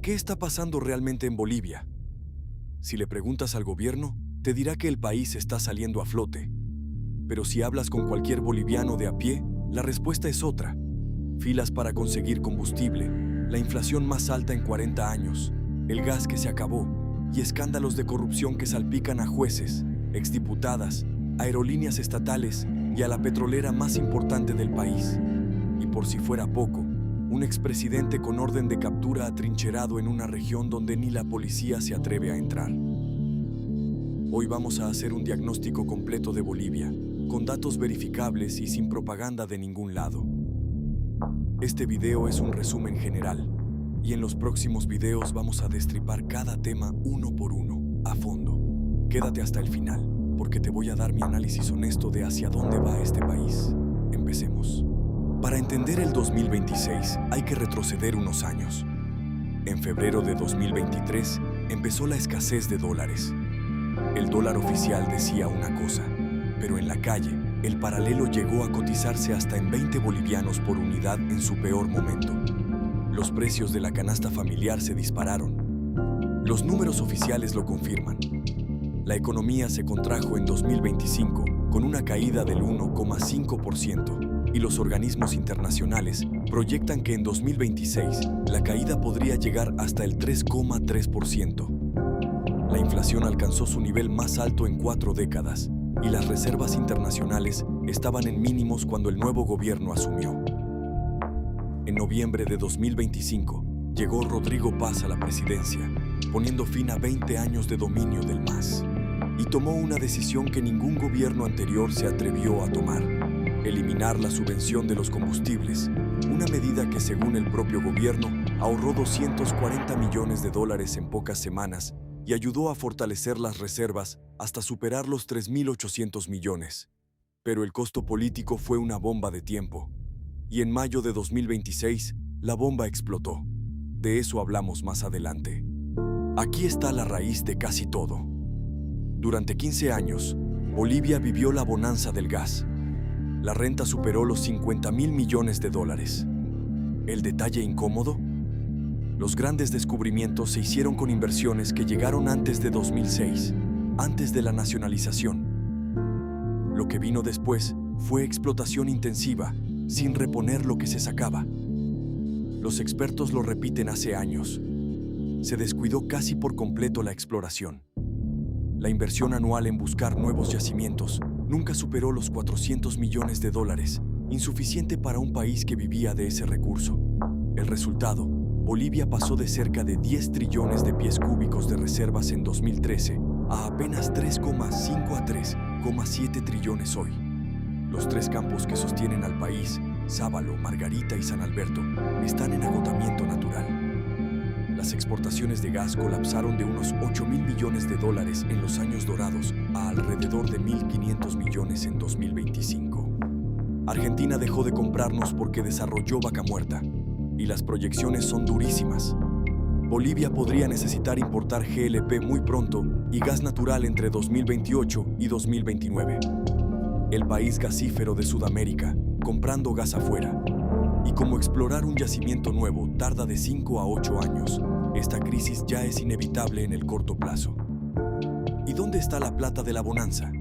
¿Qué está pasando realmente en Bolivia? Si le preguntas al gobierno, te dirá que el país está saliendo a flote. Pero si hablas con cualquier boliviano de a pie, la respuesta es otra. Filas para conseguir combustible, la inflación más alta en 40 años, el gas que se acabó y escándalos de corrupción que salpican a jueces, exdiputadas, aerolíneas estatales y a la petrolera más importante del país. Y por si fuera poco, un expresidente con orden de captura atrincherado en una región donde ni la policía se atreve a entrar. Hoy vamos a hacer un diagnóstico completo de Bolivia, con datos verificables y sin propaganda de ningún lado. Este video es un resumen general, y en los próximos videos vamos a destripar cada tema uno por uno, a fondo. Quédate hasta el final, porque te voy a dar mi análisis honesto de hacia dónde va este país. Empecemos. Para entender el 2026 hay que retroceder unos años. En febrero de 2023 empezó la escasez de dólares. El dólar oficial decía una cosa, pero en la calle el paralelo llegó a cotizarse hasta en 20 bolivianos por unidad en su peor momento. Los precios de la canasta familiar se dispararon. Los números oficiales lo confirman. La economía se contrajo en 2025 con una caída del 1,5%. Y los organismos internacionales proyectan que en 2026 la caída podría llegar hasta el 3,3%. La inflación alcanzó su nivel más alto en 4 décadas y las reservas internacionales estaban en mínimos cuando el nuevo gobierno asumió. En noviembre de 2025 llegó Rodrigo Paz a la presidencia, poniendo fin a 20 años de dominio del MAS, y tomó una decisión que ningún gobierno anterior se atrevió a tomar: eliminar la subvención de los combustibles, una medida que según el propio gobierno ahorró 240 millones de dólares en pocas semanas y ayudó a fortalecer las reservas hasta superar los 3.800 millones. Pero el costo político fue una bomba de tiempo, y en mayo de 2026 la bomba explotó. De eso hablamos más adelante. Aquí está la raíz de casi todo. Durante 15 años, Bolivia vivió la bonanza del gas. La renta superó los 50.000 millones de dólares. ¿El detalle incómodo? Los grandes descubrimientos se hicieron con inversiones que llegaron antes de 2006, antes de la nacionalización. Lo que vino después fue explotación intensiva, sin reponer lo que se sacaba. Los expertos lo repiten hace años. Se descuidó casi por completo la exploración. La inversión anual en buscar nuevos yacimientos nunca superó los 400 millones de dólares, insuficiente para un país que vivía de ese recurso. El resultado, Bolivia pasó de cerca de 10 trillones de pies cúbicos de reservas en 2013 a apenas 3,5 a 3,7 trillones hoy. Los 3 campos que sostienen al país, Sábalo, Margarita y San Alberto, están en agotamiento natural. Las exportaciones de gas colapsaron de unos 8.000 millones de dólares en los años dorados a alrededor de 1.500 millones en 2025. Argentina dejó de comprarnos porque desarrolló Vaca Muerta, y las proyecciones son durísimas. Bolivia podría necesitar importar GLP muy pronto y gas natural entre 2028 y 2029. El país gasífero de Sudamérica, comprando gas afuera. Y como explorar un yacimiento nuevo tarda de 5 a 8 años, esta crisis ya es inevitable en el corto plazo. ¿Y dónde está la plata de la bonanza?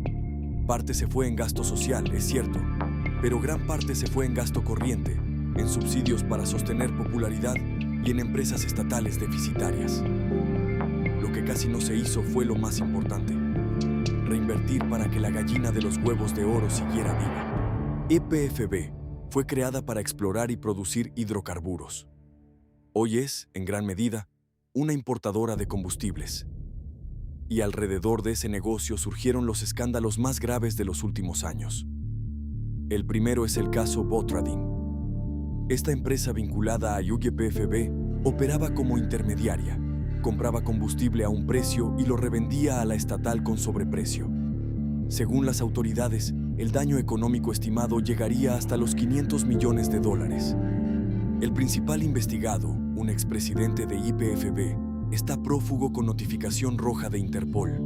Parte se fue en gasto social, es cierto, pero gran parte se fue en gasto corriente, en subsidios para sostener popularidad y en empresas estatales deficitarias. Lo que casi no se hizo fue lo más importante: reinvertir para que la gallina de los huevos de oro siguiera viva. YPFB fue creada para explorar y producir hidrocarburos. Hoy es, en gran medida, una importadora de combustibles. Y alrededor de ese negocio surgieron los escándalos más graves de los últimos años. El primero es el caso Botrading. Esta empresa vinculada a YPFB operaba como intermediaria, compraba combustible a un precio y lo revendía a la estatal con sobreprecio. Según las autoridades, el daño económico estimado llegaría hasta los 500 millones de dólares. El principal investigado, un expresidente de YPFB, está prófugo con notificación roja de Interpol.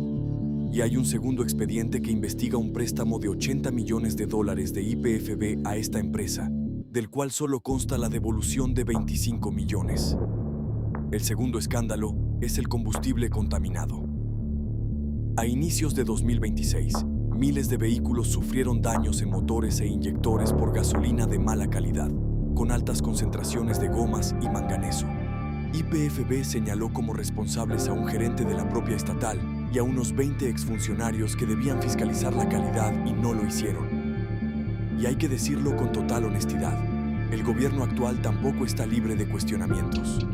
Y hay un segundo expediente que investiga un préstamo de 80 millones de dólares de YPFB a esta empresa, del cual solo consta la devolución de 25 millones. El segundo escándalo es el combustible contaminado. A inicios de 2026, miles de vehículos sufrieron daños en motores e inyectores por gasolina de mala calidad, con altas concentraciones de gomas y manganeso. YPF señaló como responsables a un gerente de la propia estatal y a unos 20 exfuncionarios que debían fiscalizar la calidad y no lo hicieron. Y hay que decirlo con total honestidad, el gobierno actual tampoco está libre de cuestionamientos.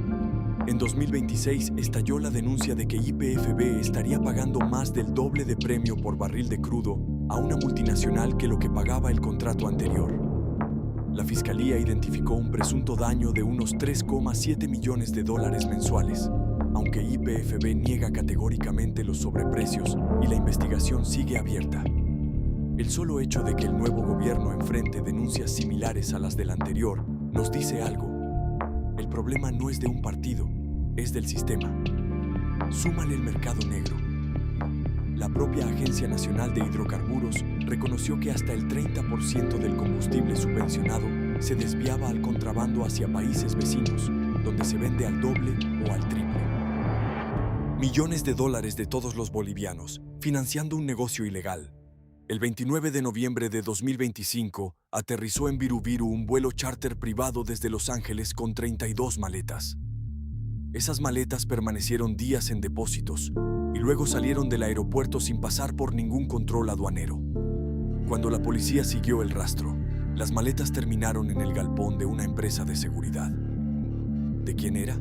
En 2026 estalló la denuncia de que YPF estaría pagando más del doble de premio por barril de crudo a una multinacional que lo que pagaba el contrato anterior. La Fiscalía identificó un presunto daño de unos $3,7 millones mensuales, aunque YPF niega categóricamente los sobreprecios y la investigación sigue abierta. El solo hecho de que el nuevo gobierno enfrente denuncias similares a las del anterior nos dice algo. El problema no es de un partido, es del sistema. Súmale el mercado negro. La propia Agencia Nacional de Hidrocarburos reconoció que hasta el 30% del combustible subvencionado se desviaba al contrabando hacia países vecinos, donde se vende al doble o al triple. Millones de dólares de todos los bolivianos, financiando un negocio ilegal. El 29 de noviembre de 2025, aterrizó en Viru un vuelo charter privado desde Los Ángeles con 32 maletas. Esas maletas permanecieron días en depósitos y luego salieron del aeropuerto sin pasar por ningún control aduanero. Cuando la policía siguió el rastro, las maletas terminaron en el galpón de una empresa de seguridad. ¿De quién era?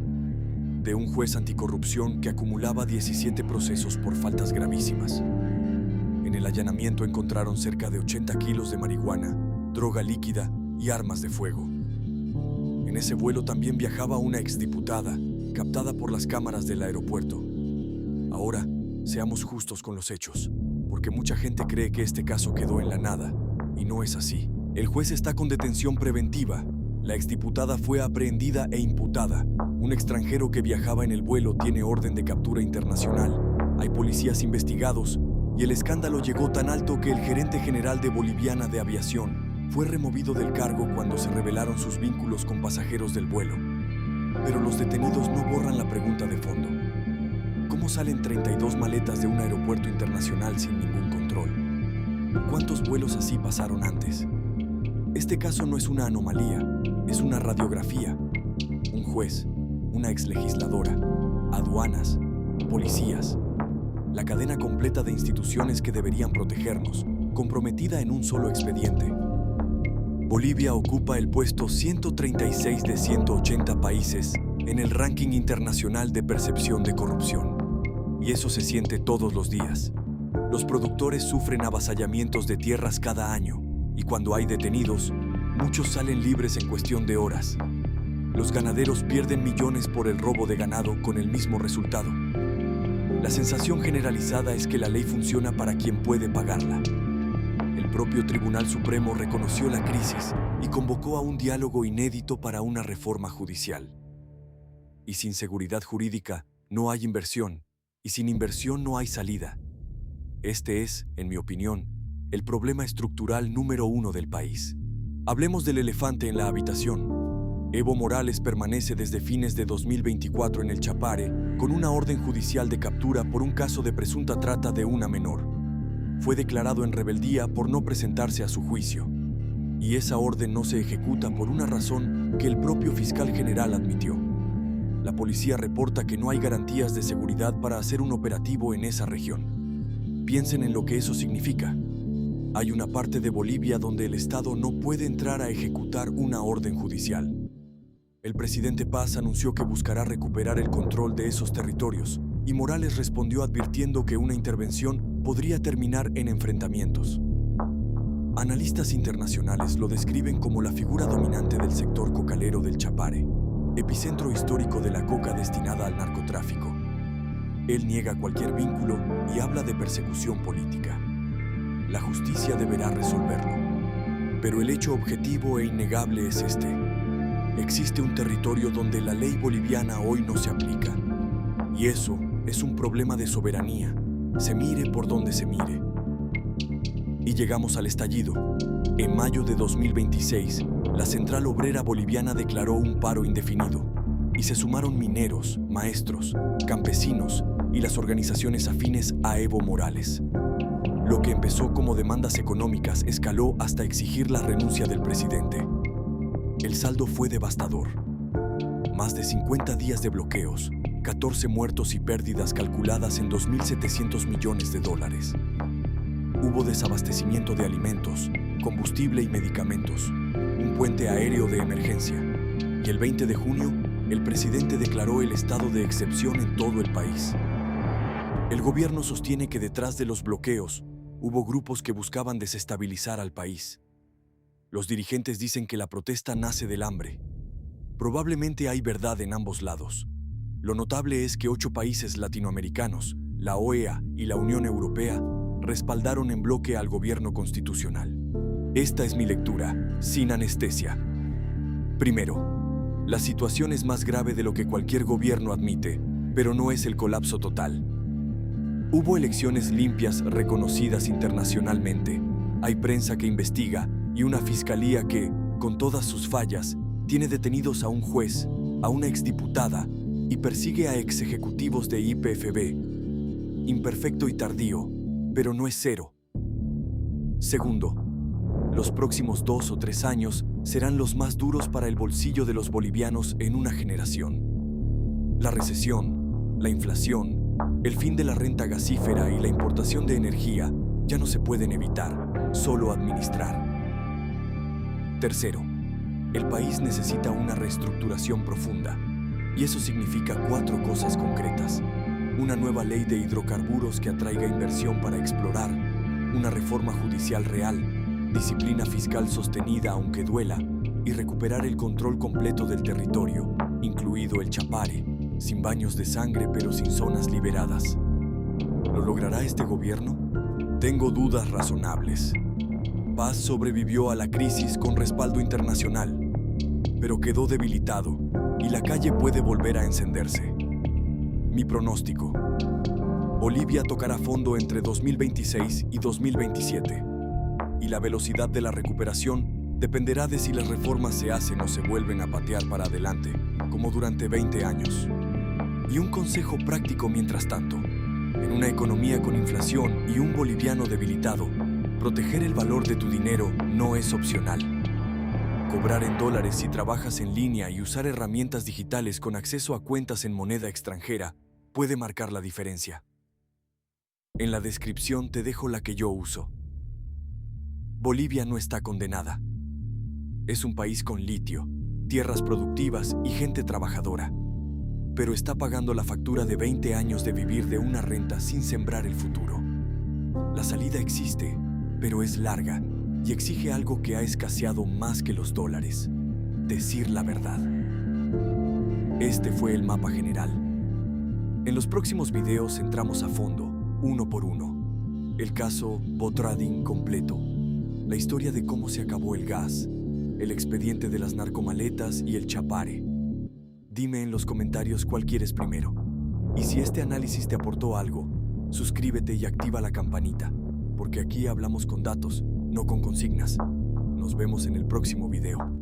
De un juez anticorrupción que acumulaba 17 procesos por faltas gravísimas. En el allanamiento encontraron cerca de 80 kilos de marihuana, droga líquida y armas de fuego. En ese vuelo también viajaba una exdiputada, captada por las cámaras del aeropuerto. Ahora, seamos justos con los hechos, porque mucha gente cree que este caso quedó en la nada, y no es así. El juez está con detención preventiva. La exdiputada fue aprehendida e imputada. Un extranjero que viajaba en el vuelo tiene orden de captura internacional. Hay policías investigados, y el escándalo llegó tan alto que el gerente general de Boliviana de Aviación fue removido del cargo cuando se revelaron sus vínculos con pasajeros del vuelo. Pero los detenidos no borran la pregunta de fondo. ¿Cómo salen 32 maletas de un aeropuerto internacional sin ningún control? ¿Cuántos vuelos así pasaron antes? Este caso no es una anomalía, es una radiografía. Un juez, una exlegisladora, aduanas, policías. La cadena completa de instituciones que deberían protegernos, comprometida en un solo expediente. Bolivia ocupa el puesto 136 de 180 países en el ranking internacional de percepción de corrupción. Y eso se siente todos los días. Los productores sufren avasallamientos de tierras cada año, y cuando hay detenidos, muchos salen libres en cuestión de horas. Los ganaderos pierden millones por el robo de ganado con el mismo resultado. La sensación generalizada es que la ley funciona para quien puede pagarla. El propio Tribunal Supremo reconoció la crisis y convocó a un diálogo inédito para una reforma judicial. Y sin seguridad jurídica no hay inversión, y sin inversión no hay salida. Este es, en mi opinión, el problema estructural número 1 del país. Hablemos del elefante en la habitación. Evo Morales permanece desde fines de 2024 en el Chapare con una orden judicial de captura por un caso de presunta trata de una menor. Fue declarado en rebeldía por no presentarse a su juicio. Y esa orden no se ejecuta por una razón que el propio fiscal general admitió. La policía reporta que no hay garantías de seguridad para hacer un operativo en esa región. Piensen en lo que eso significa. Hay una parte de Bolivia donde el Estado no puede entrar a ejecutar una orden judicial. El presidente Paz anunció que buscará recuperar el control de esos territorios, y Morales respondió advirtiendo que una intervención podría terminar en enfrentamientos. Analistas internacionales lo describen como la figura dominante del sector cocalero del Chapare, epicentro histórico de la coca destinada al narcotráfico. Él niega cualquier vínculo y habla de persecución política. La justicia deberá resolverlo. Pero el hecho objetivo e innegable es este. Existe un territorio donde la ley boliviana hoy no se aplica. Y eso es un problema de soberanía, se mire por donde se mire. Y llegamos al estallido. En mayo de 2026, la Central Obrera Boliviana declaró un paro indefinido. y se sumaron mineros, maestros, campesinos y las organizaciones afines a Evo Morales. Lo que empezó como demandas económicas escaló hasta exigir la renuncia del presidente. El saldo fue devastador. Más de 50 días de bloqueos, 14 muertos y pérdidas calculadas en 2.700 millones de dólares. Hubo desabastecimiento de alimentos, combustible y medicamentos, un puente aéreo de emergencia, y el 20 de junio, el presidente declaró el estado de excepción en todo el país. El gobierno sostiene que detrás de los bloqueos hubo grupos que buscaban desestabilizar al país. Los dirigentes dicen que la protesta nace del hambre. Probablemente hay verdad en ambos lados. Lo notable es que 8 países latinoamericanos, la OEA y la Unión Europea, respaldaron en bloque al gobierno constitucional. Esta es mi lectura, sin anestesia. Primero, la situación es más grave de lo que cualquier gobierno admite, pero no es el colapso total. Hubo elecciones limpias reconocidas internacionalmente, hay prensa que investiga y una fiscalía que, con todas sus fallas, tiene detenidos a un juez, a una exdiputada y persigue a exejecutivos de YPF. Imperfecto y tardío, pero no es cero. Segundo, los próximos 2 o 3 años serán los más duros para el bolsillo de los bolivianos en una generación. La recesión, la inflación, el fin de la renta gasífera y la importación de energía ya no se pueden evitar, solo administrar. Tercero, el país necesita una reestructuración profunda, y eso significa 4 cosas concretas. Una nueva ley de hidrocarburos que atraiga inversión para explorar, una reforma judicial real, disciplina fiscal sostenida aunque duela, y recuperar el control completo del territorio, incluido el Chapare, sin baños de sangre pero sin zonas liberadas. ¿Lo logrará este gobierno? Tengo dudas razonables. Paz sobrevivió a la crisis con respaldo internacional, pero quedó debilitado y la calle puede volver a encenderse. Mi pronóstico: Bolivia tocará fondo entre 2026 y 2027, y la velocidad de la recuperación dependerá de si las reformas se hacen o se vuelven a patear para adelante, como durante 20 años. Y un consejo práctico mientras tanto: en una economía con inflación y un boliviano debilitado, proteger el valor de tu dinero no es opcional. Cobrar en dólares si trabajas en línea y usar herramientas digitales con acceso a cuentas en moneda extranjera puede marcar la diferencia. En la descripción te dejo la que yo uso. Bolivia no está condenada. Es un país con litio, tierras productivas y gente trabajadora, pero está pagando la factura de 20 años de vivir de una renta sin sembrar el futuro. La salida existe, pero es larga y exige algo que ha escaseado más que los dólares: decir la verdad. Este fue el mapa general. En los próximos videos entramos a fondo, uno por uno. El caso Botradín completo, la historia de cómo se acabó el gas, el expediente de las narcomaletas y el Chapare. Dime en los comentarios cuál quieres primero. Y si este análisis te aportó algo, suscríbete y activa la campanita, porque aquí hablamos con datos, no con consignas. Nos vemos en el próximo video.